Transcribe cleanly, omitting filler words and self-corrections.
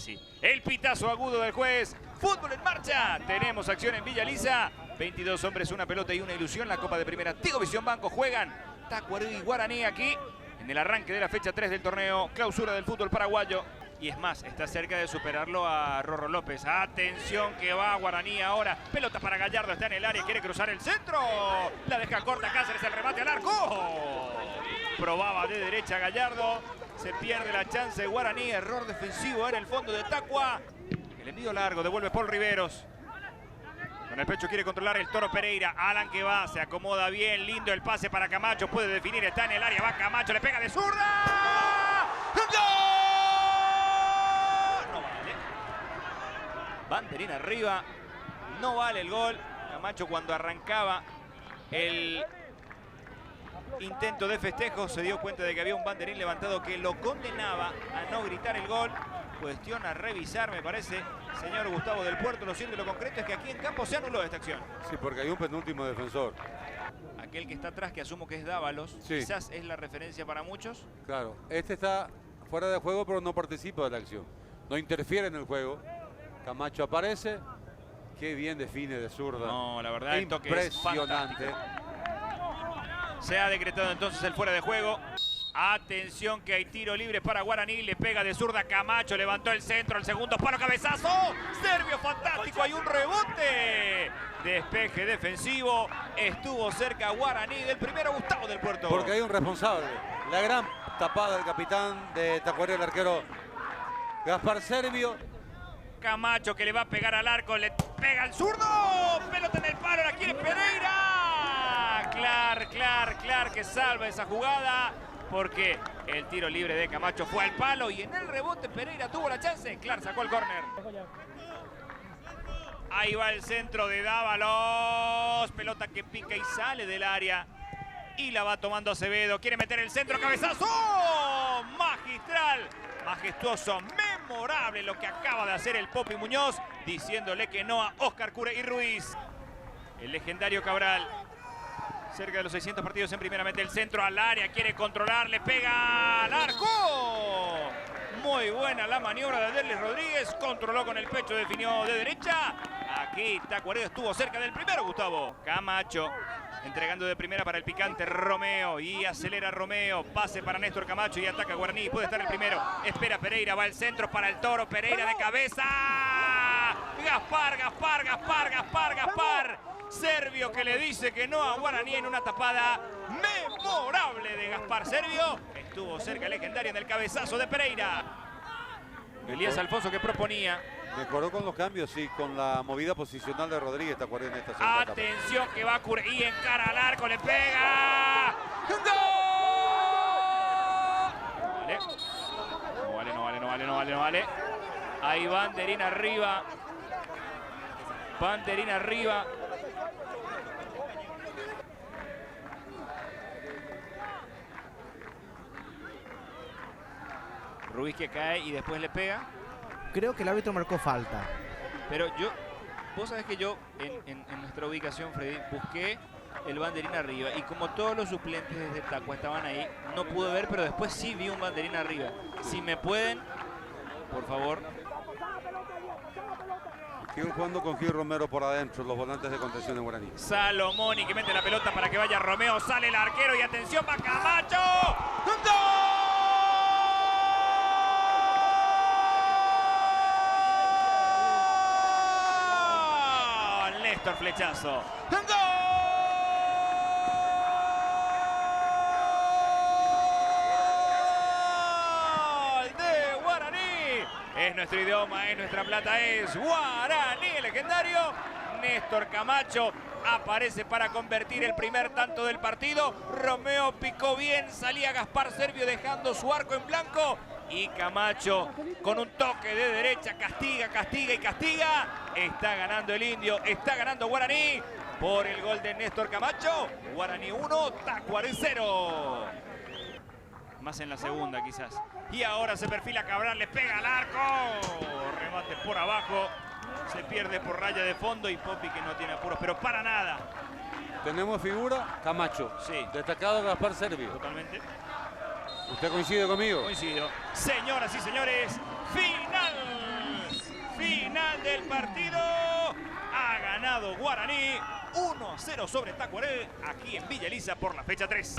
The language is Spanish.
casi. El pitazo agudo del juez. Fútbol en marcha. Tenemos acción en Villa Lisa. 22 hombres, una pelota y una ilusión. La Copa de Primera Tigo Visión Banco juegan Tacuarembó y Guaraní aquí en el arranque de la fecha 3 del torneo. Clausura del fútbol paraguayo. Y es más, está cerca de superarlo a Rorro López. Atención que va Guaraní ahora. Pelota para Gallardo, está en el área, quiere cruzar el centro. La deja corta Cáceres, el remate al arco. Probaba de derecha Gallardo. Se pierde la chance de Guaraní. Error defensivo en el fondo de Tacua. El envío largo, devuelve Paul Riveros. Con el pecho quiere controlar el Toro Pereira. Alan que va, se acomoda bien. Lindo el pase para Camacho. Puede definir, está en el área. Va Camacho, le pega de zurda. ¡Gol! No vale. Banderín arriba. No vale el gol. Camacho cuando arrancaba el intento de festejo se dio cuenta de que había un banderín levantado que lo condenaba a no gritar el gol. Cuestión a revisar, me parece, señor Gustavo del Puerto. Lo cierto y lo concreto es que aquí en campo se anuló esta acción. Sí, porque hay un penúltimo defensor. Aquel que está atrás, que asumo que es Dávalos, sí. Quizás es la referencia para muchos. Claro, este está fuera de juego, pero no participa de la acción. No interfiere en el juego. Camacho aparece. Qué bien define de zurda. No, la verdad, el toque es impresionante. Se ha decretado entonces el fuera de juego. Atención que hay tiro libre para Guaraní. Le pega de zurda Camacho. Levantó el centro. El segundo palo, cabezazo. Servio fantástico. Hay un rebote. Despeje defensivo. Estuvo cerca Guaraní del primero Gustavo del Puerto. Porque hay un responsable. La gran tapada del capitán de Tacuarembó, el arquero Gaspar Servio. Camacho que le va a pegar al arco. Le pega al zurdo. Pelota en el palo. La quiere Pereira. Clar que salva esa jugada. Porque el tiro libre de Camacho fue al palo y en el rebote Pereira tuvo la chance. Clar sacó el córner. Ahí va el centro de Dávalos. Pelota que pica y sale del área. Y la va tomando Acevedo. Quiere meter el centro. ¡Cabezazo! Magistral. Majestuoso. Memorable lo que acaba de hacer el Popi Muñoz. Diciéndole que no a Oscar Cure y Ruiz. El legendario Cabral. Cerca de los 600 partidos en primera, mete el centro al área, quiere controlar, le pega al arco. Muy buena la maniobra de Derlis Rodríguez, controló con el pecho, definió de derecha. Aquí Tacuarembó estuvo cerca del primero, Gustavo. Camacho entregando de primera para el picante Romeo y acelera Romeo. Pase para Néstor Camacho y ataca Guaraní, puede estar el primero. Espera Pereira, va el centro para el Toro Pereira de cabeza. Gaspar. Servio que le dice que no a Guaraní en una tapada memorable de Gaspar Servio. Estuvo cerca el legendario en el cabezazo de Pereira. Elías Alfonso que proponía. Mejoró con los cambios, sí, con la movida posicional de Rodríguez Tacuarembó en esta segunda etapa. Atención que va Cure y encara al arco, le pega. ¡Gol! No vale. Ahí banderín arriba. Ruiz que cae y después le pega. Creo que el árbitro marcó falta. Pero vos sabés que yo en nuestra ubicación, Freddy, busqué el banderín arriba y como todos los suplentes desde Tacua estaban ahí, no pude ver, pero después sí vi un banderín arriba. Si me pueden, por favor. Siguen jugando con Gil Romero por adentro, los volantes de contención de Guaraní. Salomón que mete la pelota para que vaya Romeo, sale el arquero y atención va Camacho. ¡Gol! Néstor Flechazo. ¡Gol! De Guaraní. Es nuestro idioma, es nuestra plata, es Guaraní, el legendario. Néstor Camacho aparece para convertir el primer tanto del partido. Romeo picó bien, salía Gaspar Servio dejando su arco en blanco. Y Camacho con un toque de derecha castiga. Está ganando el Indio, está ganando Guaraní por el gol de Néstor Camacho. Guaraní 1, Tacuarembó 0. Más en la segunda quizás. Y ahora se perfila Cabral, le pega al arco. Remate por abajo. Se pierde por raya de fondo y Popi que no tiene apuros, pero para nada. Tenemos figura Camacho. Sí. Destacado Gaspar Servio. Totalmente. ¿Usted coincide conmigo? Coincido. Señoras y señores, final partido. Ha ganado Guaraní 1-0 sobre Tacuaré aquí en Villa Elisa por la fecha 3.